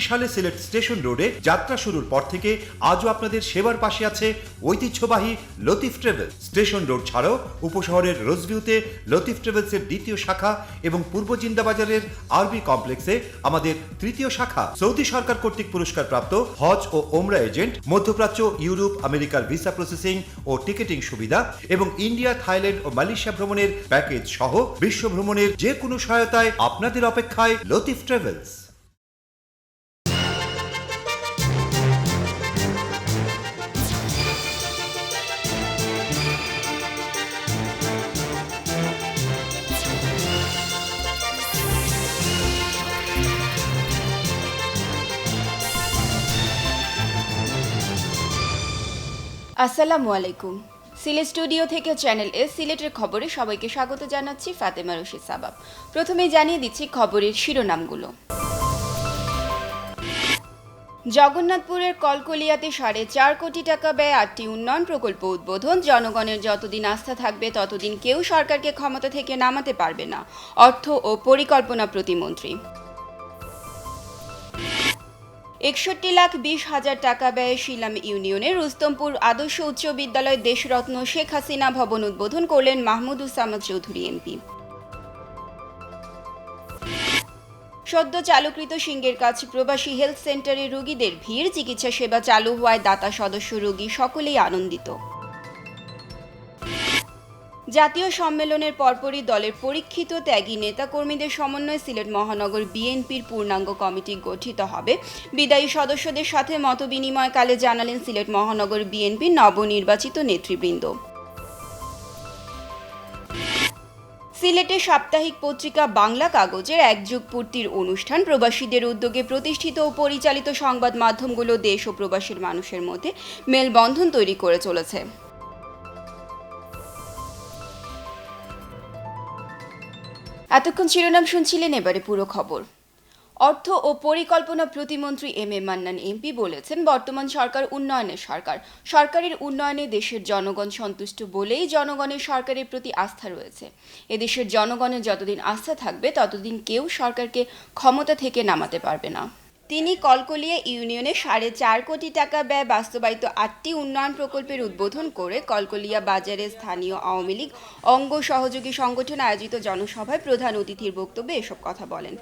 সালে সিলেট স্টেশন রোডে যাত্রা শুরুর পর থেকে আজও আপনাদের সেবার পাশে আছে ঐতিহ্যবাহী লতিফ ট্রাভেলস। স্টেশন রোড ছাড়াও উপশহরের রোজভিউতে লতিফ ট্রাভেলসের দ্বিতীয় শাখা এবং পূর্ব জিন্দাবাজারের আরবি কমপ্লেক্সে আমাদের তৃতীয় শাখা। সৌদি সরকার কর্তৃক পুরস্কারপ্রাপ্ত হজ ও ওমরা এজেন্ট, মধ্যপ্রাচ্য, ইউরোপ, আমেরিকার ভিসা প্রসেসিং ও টিকেটিং সুবিধা এবং ইন্ডিয়া, থাইল্যান্ড ও মালয়েশিয়া ভ্রমণের প্যাকেজ সহ বিশ্ব ভ্রমণের যে কোনো সহায়তায় আপনাদের অপেক্ষায় লতিফ ট্রাভেলস। আসসালামু আলাইকুম। সিলেট স্টুডিও থেকে চ্যানেল এস সিলেটের খবরে সবাইকে স্বাগত জানাচ্ছি ফাতেমা রশিদ সাবাব। প্রথমেই জানিয়ে দিচ্ছি খবরের শিরোনামগুলো। জগন্নাথপুরের কলকলিয়াতে 4.5 কোটি টাকা ব্যয়ে 8টি উন্নয়ন প্রকল্প উদ্বোধন। জনগণের যতদিন আস্থা থাকবে ততদিন কেউ সরকারকে ক্ষমতা থেকে নামাতে পারবে না, অর্থ ও পরিকল্পনা প্রতিমন্ত্রী। 61,20,000 টাকা ব্যয়ে শিলাম ইউনিয়নের রুস্তমপুর আদর্শ উচ্চ বিদ্যালয় দেশরত্ন শেখ হাসিনা ভবন উদ্বোধন করলেন মাহমুদুজ্জামান চৌধুরী এমপি। সদ্য চালুকৃত সিংহের কাছে প্রবাসী হেলথ সেন্টারে রোগীদের ভিড়। চিকিৎসা সেবা চালু হওয়ায় দাতা, সদস্য, রোগী সকলেই আনন্দিত। জাতীয় সম্মেলনের পরপরই দলের পরীক্ষিত ত্যাগী নেতাকর্মীদের সমন্বয়ে সিলেট মহানগর বিএনপির পূর্ণাঙ্গ কমিটি গঠিত হবে। বিদায়ী সদস্যদের সাথে মতবিনিময়কালে জানালেন সিলেট মহানগর বিএনপির নবনির্বাচিত নেতৃবৃন্দ। সিলেটে সাপ্তাহিক পত্রিকা বাংলা কাগজের 1 যুগ পূর্তির অনুষ্ঠান। প্রবাসীদের উদ্যোগে প্রতিষ্ঠিত ও পরিচালিত সংবাদ মাধ্যমগুলো দেশ ও প্রবাসীর মানুষের মধ্যে মেলবন্ধন তৈরি করে চলেছে। এতক্ষণ শিরোনাম শুনছিলেন, এবারে পুরো খবর। অর্থ ও পরিকল্পনা প্রতিমন্ত্রী এম এ মান্নান এমপি বলেছেন, বর্তমান সরকার উন্নয়নের সরকার। সরকারের উন্নয়নে দেশের জনগণ সন্তুষ্ট বলেই জনগণের সরকারের প্রতি আস্থা রয়েছে। এদেশের জনগণের যতদিন আস্থা থাকবে ততদিন কেউ সরকারকে ক্ষমতা থেকে নামাতে পারবে না। তিনি কলকলিয়া ইউনিয়নে 4.5 কোটি টাকা ব্যয় বাস্তবায়িত 8টি উন্নয়ন প্রকল্পের উদ্বোধন করে কলকলিয়া বাজারে স্থানীয় আওয়ামী লীগ অঙ্গ সহযোগী সংগঠন আয়োজিত জনসভায় প্রধান অতিথির বক্তব্যে এসব কথা বলেন।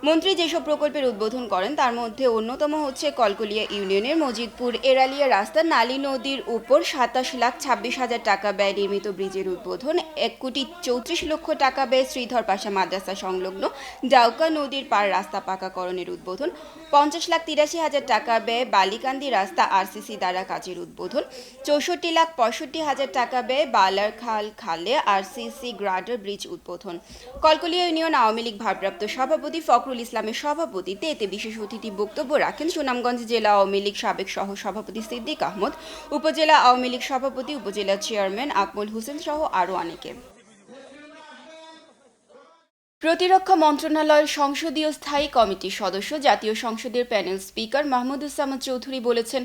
মন্ত্রী যেসব প্রকল্পের উদ্বোধন করেন তার মধ্যে অন্যতম হচ্ছে কলকলিয়া ইউনিয়নের মজিদপুর এরালিয়া রাস্তা নালী নদীর উপর 27,26,000 টাকা ব্যয় নির্মিত ব্রিজের উদ্বোধন, 1,34,00,000 টাকা ব্যয় শ্রীধর পাশা মাদ্রাসা সংলগ্ন ডাউকা নদীর পার রাস্তা পাকাকরণের উদ্বোধন, 50,83,000 টাকা ব্যয় বালিকান্দি রাস্তা আরসিসি দ্বারা কাজের উদ্বোধন, 64,65,000 টাকা ব্যয় বালার খাল খালে আরসিসি গ্রাডার ব্রিজ উদ্বোধন। কলকলিয়া ইউনিয়ন আওয়ামী লীগ ভারপ্রাপ্ত সভাপতি ফখরুল ইসলামের সভাপতিত্বে এতে বিশেষ অতিথি বক্তব্য রাখেন সুনামগঞ্জ জেলা আওয়ামী লীগ সাবেক সহ সভাপতি সিদ্দিক আহমদ, উপজেলা আওয়ামী লীগ সভাপতি, উপজেলা চেয়ারম্যান আকমল হোসেন সহ আরও অনেকে। প্রতিরক্ষা মন্ত্রণালয়ের সংসদীয় স্থায়ী কমিটির সদস্য, জাতীয় সংসদের প্যানেল স্পিকার মাহমুদুজ্জামান চৌধুরী বলেছেন,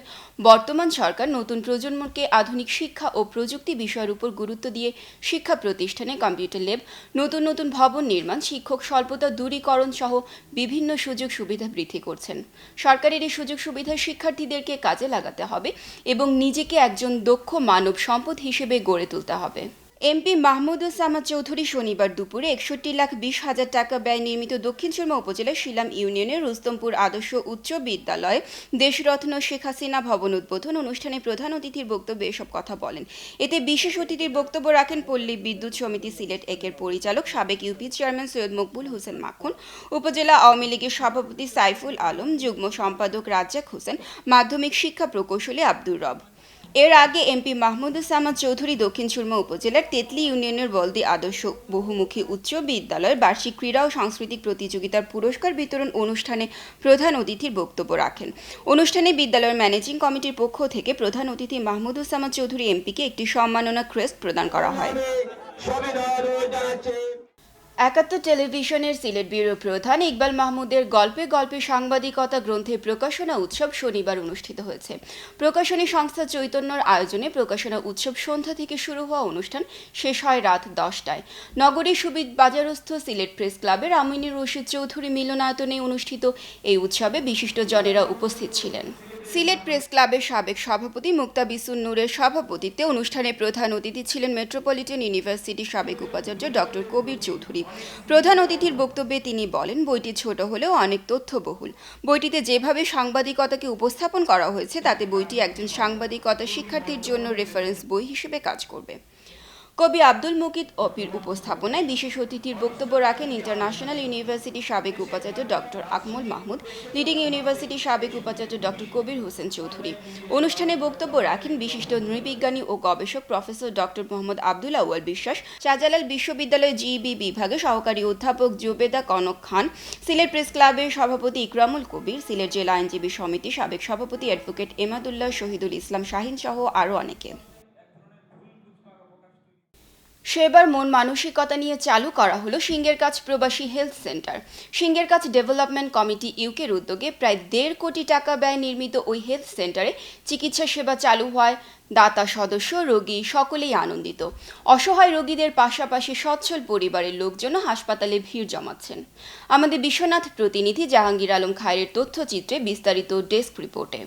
বর্তমান সরকার নতুন প্রজন্মকে আধুনিক শিক্ষা ও প্রযুক্তি বিষয়ের উপর গুরুত্ব দিয়ে শিক্ষা প্রতিষ্ঠানে কম্পিউটার ল্যাব, নতুন নতুন ভবন নির্মাণ, শিক্ষক স্বল্পতা দূরীকরণ সহ বিভিন্ন সুযোগ সুবিধা বৃদ্ধি করছেন। সরকারের এই সুযোগ সুবিধা শিক্ষার্থীদেরকে কাজে লাগাতে হবে এবং নিজেকে একজন দক্ষ মানব সম্পদ হিসেবে গড়ে তুলতে হবে। এমপি মাহমুদুজ্জামান চৌধুরী শনিবার দুপুরে 61,20,000 টাকা ব্যয় নির্মিত দক্ষিণ সুরমা উপজেলার শিলাম ইউনিয়নের রুস্তমপুর আদর্শ উচ্চ বিদ্যালয়ে দেশরত্ন শেখ হাসিনা ভবন উদ্বোধন অনুষ্ঠানে প্রধান অতিথির বক্তব্যে এসব কথা বলেন। এতে বিশেষ অতিথির বক্তব্য রাখেন পল্লী বিদ্যুৎ সমিতি সিলেট একের পরিচালক সাবেক ইউপি চেয়ারম্যান সৈয়দ মকবুল হোসেন মাখন, উপজেলা আওয়ামী লীগের সভাপতি সাইফুল আলম, যুগ্ম সম্পাদক রাজ্জাক হোসেন, মাধ্যমিক শিক্ষা প্রকৌশলী আব্দুর রব। এর আগে এমপি মাহমুদুজ্জামান চৌধুরী দক্ষিণ সুরমা উপজেলার তেতলি ইউনিয়নের বলদি আদর্শ বহুমুখী উচ্চ বিদ্যালয়ের বার্ষিক ক্রীড়া ও সাংস্কৃতিক প্রতিযোগিতার পুরস্কার বিতরণ অনুষ্ঠানে প্রধান অতিথির বক্তব্য রাখেন। অনুষ্ঠানে বিদ্যালয়ের ম্যানেজিং কমিটির পক্ষ থেকে প্রধান অতিথি মাহমুদুজ্জামান চৌধুরী এমপিকে একটি সম্মাননা ক্রেস্ট প্রদান করা হয়। একাত্তর টেলিভিশনের সিলেট ব্যুরো প্রধান ইকবাল মাহমুদের গল্পে গল্পে সাংবাদিকতা গ্রন্থের প্রকাশনা উৎসব শনিবার অনুষ্ঠিত হয়েছে। প্রকাশনী সংস্থা চৈতন্যর আয়োজনে প্রকাশনা উৎসব সন্ধ্যা থেকে শুরু হওয়া অনুষ্ঠান শেষ হয় রাত 10টায়। নগরীর সুবিধ বাজারস্থ সিলেট প্রেস ক্লাবের আমিনুর রশিদ চৌধুরী মিলনায়তনে অনুষ্ঠিত এই উৎসবে বিশিষ্টজনেরা উপস্থিত ছিলেন। সিলেট প্রেস ক্লাবের সাবেক সভাপতি মুক্তা বিসুন নূরের সভাপতিত্বে অনুষ্ঠানে প্রধান অতিথি ছিলেন মেট্রোপলিটন ইউনিভার্সিটির সাবেক উপাচার্য ডক্টর কবির চৌধুরী। প্রধান অতিথির বক্তব্যে তিনি বলেন, বইটি ছোট হলেও অনেক তথ্যবহুল। বইটিতে যেভাবে সাংবাদিকতাকে উপস্থাপন করা হয়েছে তাতে বইটি একজন সাংবাদিকতা শিক্ষার্থীর জন্য রেফারেন্স বই হিসেবে কাজ করবে। কবি আব্দুল মুকিত অপির উপস্থাপনায় বিশেষ অতিথির বক্তব্য রাখেন ইন্টারন্যাশনাল ইউনিভার্সিটির সাবেক উপাচার্য ডক্টর আকমল মাহমুদ, লিডিং ইউনিভার্সিটির সাবেক উপাচার্য ডক্টর কবির হোসেন চৌধুরী। অনুষ্ঠানে বক্তব্য রাখেন বিশিষ্ট নৃবিজ্ঞানী ও গবেষক প্রফেসর ডক্টর মোহাম্মদ আব্দুল আউয়াল বিশ্বাস, শাহজালাল বিশ্ববিদ্যালয় জিইবি বিভাগে সহকারী অধ্যাপক জুবেদা কনক খান, সিলেট প্রেস ক্লাবের সভাপতি ইকরামুল কবির, সিলেট জেলা আইনজীবী সমিতির সাবেক সভাপতি অ্যাডভোকেট এমাদুল্লাহ শহীদুল ইসলাম শাহিন সহ আরও অনেকে। সেবার মন মানসিকতা নিয়ে চালু করা হলো সিংহের কাছ প্রবাসী হেলথ সেন্টার। সিংহের কাছ ডেভেলপমেন্ট কমিটি ইউকের উদ্যোগে প্রায় 1.5 কোটি টাকা ব্যয় নির্মিত ওই হেলথ সেন্টারে চিকিৎসা সেবা চালু হয়। দাতা, সদস্য, রোগী সকলেই আনন্দিত। অসহায় রোগীদের পাশাপাশি সচ্ছল পরিবারের লোকজনও হাসপাতালে ভিড় জমাচ্ছেন। আমাদের বিশ্বনাথ প্রতিনিধি জাহাঙ্গীর আলম খায়ের তথ্যচিত্রে বিস্তারিত ডেস্ক রিপোর্টে।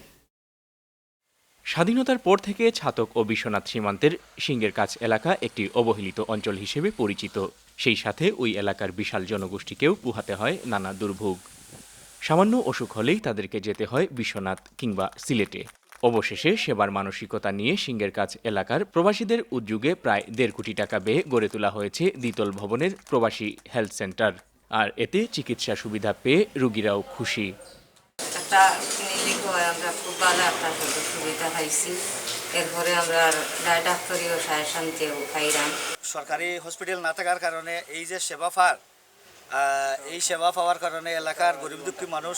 স্বাধীনতার পর থেকে ছাতক ও বিশ্বনাথ সীমান্তের সিংহের কাছ এলাকা একটি অবহেলিত অঞ্চল হিসেবে পরিচিত। সেই সাথে ওই এলাকার বিশাল জনগোষ্ঠীকেও পোহাতে হয় নানা দুর্ভোগ। সামান্য অসুখ হলেই তাদেরকে যেতে হয় বিশ্বনাথ কিংবা সিলেটে। অবশেষে সেবার মানসিকতা নিয়ে সিংহের কাছ এলাকার প্রবাসীদের উদ্যোগে প্রায় 1.5 কোটি টাকা ব্যয়ে গড়ে তোলা হয়েছে দ্বিতল ভবনের প্রবাসী হেলথ সেন্টার। আর এতে চিকিৎসা সুবিধা পেয়ে রোগীরাও খুশি। একটা ক্লিনিক হয়, আমরা খুব ভালো একটা সুবিধা পাইছি। এরপরে আমরা ডাক্তারিও শান্তিও পাইলাম। সরকারি হসপিটাল না থাকার কারণে এই যে এই সেবা পাওয়ার কারণে এলাকার গরিব দুঃখী মানুষ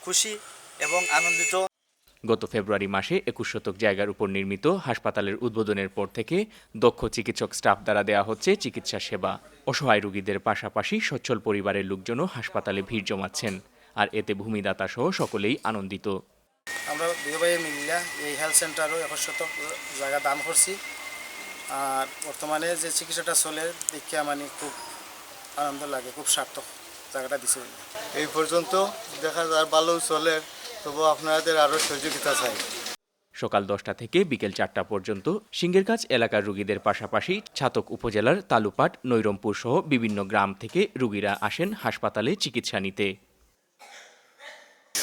খুশি এবং আনন্দিত। গত ফেব্রুয়ারি মাসে 21 শতক জায়গার উপর নির্মিত হাসপাতালের উদ্বোধনের পর থেকে দক্ষ চিকিৎসক স্টাফ দ্বারা দেওয়া হচ্ছে চিকিৎসা সেবা। অসহায় রোগীদের পাশাপাশি সচ্ছল পরিবারের লোকজনও হাসপাতালে ভিড় জমাচ্ছেন। আর এতে ভূমিদাতা সহ সকলেই আনন্দিত। আমরা দুই ভাই মিলিয়া এই হেলথ সেন্টারও 21 শতক জায়গা দান করছি। আর বর্তমানে যে চিকিৎসাটা চলে দেখে মানে খুব আনন্দ লাগে, খুব সার্থক জায়গাটা দিছে। এই পর্যন্ত দেখা যায় ভালো চলে, তবু আপনাদের আরও সহযোগিতা চাই। সকাল 10টা থেকে বিকেল 4টা পর্যন্ত সিংহের কাছ এলাকার রোগীদের পাশাপাশি ছাতক উপজেলার তালুপাট, নৈরমপুর সহ বিভিন্ন গ্রাম থেকে রোগীরা আসেন হাসপাতালে চিকিৎসা নিতে।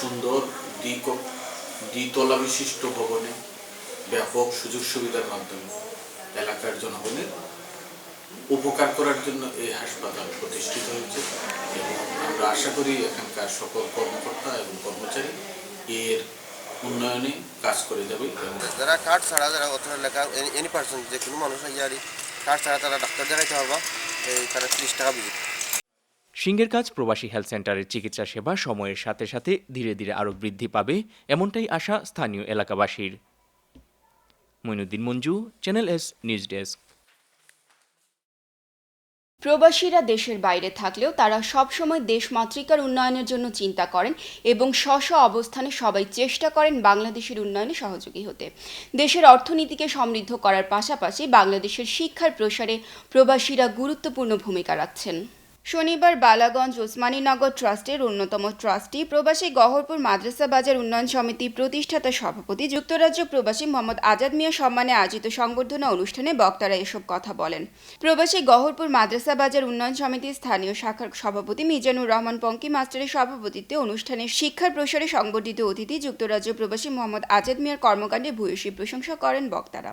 সুন্দর দ্বিতলা বিশিষ্ট ভবনে ব্যাপক সুযোগ সুবিধার মাধ্যমে এলাকার জনগণের উপকার করার জন্য এই হাসপাতাল প্রতিষ্ঠিত হয়েছে এবং আমরা আশা করি এখানকার সকল কর্মকর্তা এবং কর্মচারী এর উন্নয়নে কাজ করে যাবে। যারা কার্ড ছাড়া, যারা অত এলাকা এনি পার্সন যে কোনো মানুষ আইয়ারি কার্ড ছাড়া তারা ডাক্তার দেখাইতে পারবা, তারা 30 টাকা ভিজিট। সিংহের কাছ প্রবাসী হেলথ সেন্টারের চিকিৎসা সেবা সময়ের সাথে সাথে ধীরে ধীরে আরও বৃদ্ধি পাবে, এমনটাই আশা স্থানীয় এলাকাবাসীর। Moinuddin Manju, channel S news desk. প্রবাসীরা দেশের বাইরে থাকলেও তারা সবসময় দেশমাতৃকার উন্নয়নের জন্য চিন্তা করেন এবং স্ব অবস্থানে সবাই চেষ্টা করেন বাংলাদেশের উন্নয়নে সহযোগী হতে। দেশের অর্থনীতিকে সমৃদ্ধ করার পাশাপাশি বাংলাদেশের শিক্ষার প্রসারে প্রবাসীরা গুরুত্বপূর্ণ ভূমিকা রাখছেন। শনিবার বালাগঞ্জ ওসমানীনগর ট্রাস্টের অন্যতম ট্রাস্টি প্রবাসী গহরপুর মাদ্রাসা বাজার উন্নয়ন সমিতি প্রতিষ্ঠাতা সভাপতি যুক্তরাজ্য প্রবাসী মোহাম্মদ আজাদ মিয়া সম্মানে আয়োজিত সংবর্ধনা অনুষ্ঠানে বক্তারা এসব কথা বলেন। প্রবাসী গহরপুর মাদ্রাসা বাজার উন্নয়ন সমিতির স্থানীয় শাখার সভাপতি মিজানুর রহমান পঙ্কি মাস্টারের সভাপতিত্বে অনুষ্ঠানে শিক্ষার প্রসারে সংবর্ধিত অতিথি যুক্তরাজ্য প্রবাসী মোহাম্মদ আজাদ মিয়ার কর্মকাণ্ডে ভূয়সী প্রশংসা করেন বক্তারা।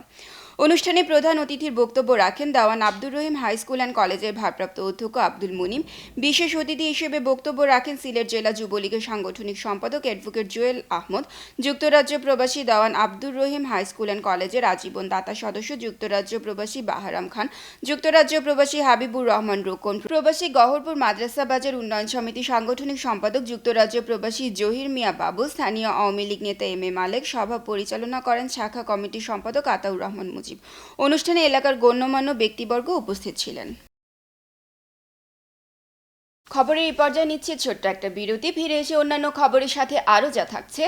অনুষ্ঠানে প্রধান অতিথির বক্তব্য রাখেন দেওয়ান Abdur Rahim high school and কলেজের ভারপ্রাপ্ত অধ্যক্ষ আব্দুল মুনিম। বিশেষ অতিথি হিসেবে বক্তব্য রাখেন সিলেট জেলা যুবলীগের সাংগঠনিক সম্পাদক অ্যাডভোকেট জুয়েল আহমদ, যুক্তরাজ্য প্রবাসী দেওয়ান Abdur Rahim high school and কলেজের আজীবন দাতা সদস্য যুক্তরাজ্য প্রবাসী বাহারাম খান, যুক্তরাজ্য প্রবাসী হাবিবুর রহমান রোকন, প্রবাসী গহরপুর মাদ্রাসা বাজার উন্নয়ন সমিতি সাংগঠনিক সম্পাদক যুক্তরাজ্য প্রবাসী জহির মিয়া বাবু, স্থানীয় আওয়ামী লীগ নেতা এম এ মালেক। সভা পরিচালনা করেন শাখা কমিটির সম্পাদক আতাউর রহমান মুজিব। অনুষ্ঠানে এলাকার গণ্যমান্য ব্যক্তিবর্গ উপস্থিত ছিলেন। খবরের এই পর্যায়ে নিচ্ছে ছোট্ট একটা বিরতি, ফিরে এসে অন্যান্য খবরের সাথে আরও যা থাকছে।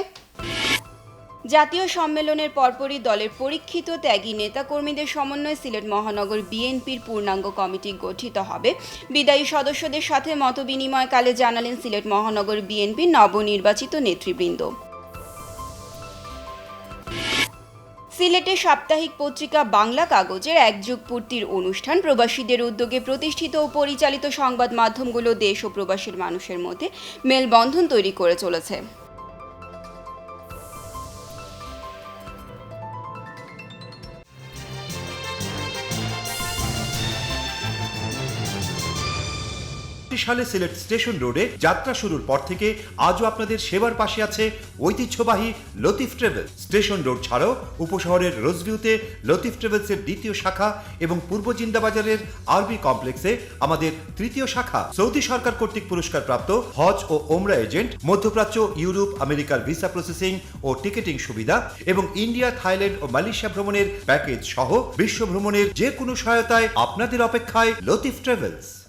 জাতীয় সম্মেলনের পরপরই দলের পরীক্ষিত ত্যাগী নেতাকর্মীদের সমন্বয়ে সিলেট মহানগর বিএনপির পূর্ণাঙ্গ কমিটি গঠিত হবে। বিদায়ী সদস্যদের সাথে মতবিনিময়কালে জানালেন সিলেট মহানগর বিএনপির নবনির্বাচিত নেতৃবৃন্দ। সিলেটে সাপ্তাহিক পত্রিকা বাংলা কাগজের এক যুগ পূর্তির অনুষ্ঠান প্রবাসীদের উদ্যোগে প্রতিষ্ঠিত ও পরিচালিত সংবাদ মাধ্যমগুলো দেশ ও প্রবাসীর মানুষের মধ্যে মেলবন্ধন তৈরি করে চলেছে। সালে সিলেট স্টেশন রোডে যাত্রা শুরুর পর থেকে আজও আপনাদের সেবার পাশে আছে ঐতিহ্যবাহী লতিফ ট্রাভেলস। স্টেশন রোড ছাড়াও উপশহরের রোজভিউতে লতিফ ট্রাভেলসের দ্বিতীয় শাখা এবং পূর্ব জিন্দাবাজারের আরবি কমপ্লেক্সে আমাদের তৃতীয় শাখা। সৌদি সরকার কর্তৃক পুরস্কারপ্রাপ্ত হজ ও ওমরা এজেন্ট, মধ্যপ্রাচ্য, ইউরোপ, আমেরিকার ভিসা প্রসেসিং ও টিকেটিং সুবিধা এবং ইন্ডিয়া, থাইল্যান্ড ও মালয়েশিয়া ভ্রমণের প্যাকেজ সহ বিশ্ব ভ্রমণের যে কোনো সহায়তায় আপনাদের অপেক্ষায় লতিফ ট্রাভেলস।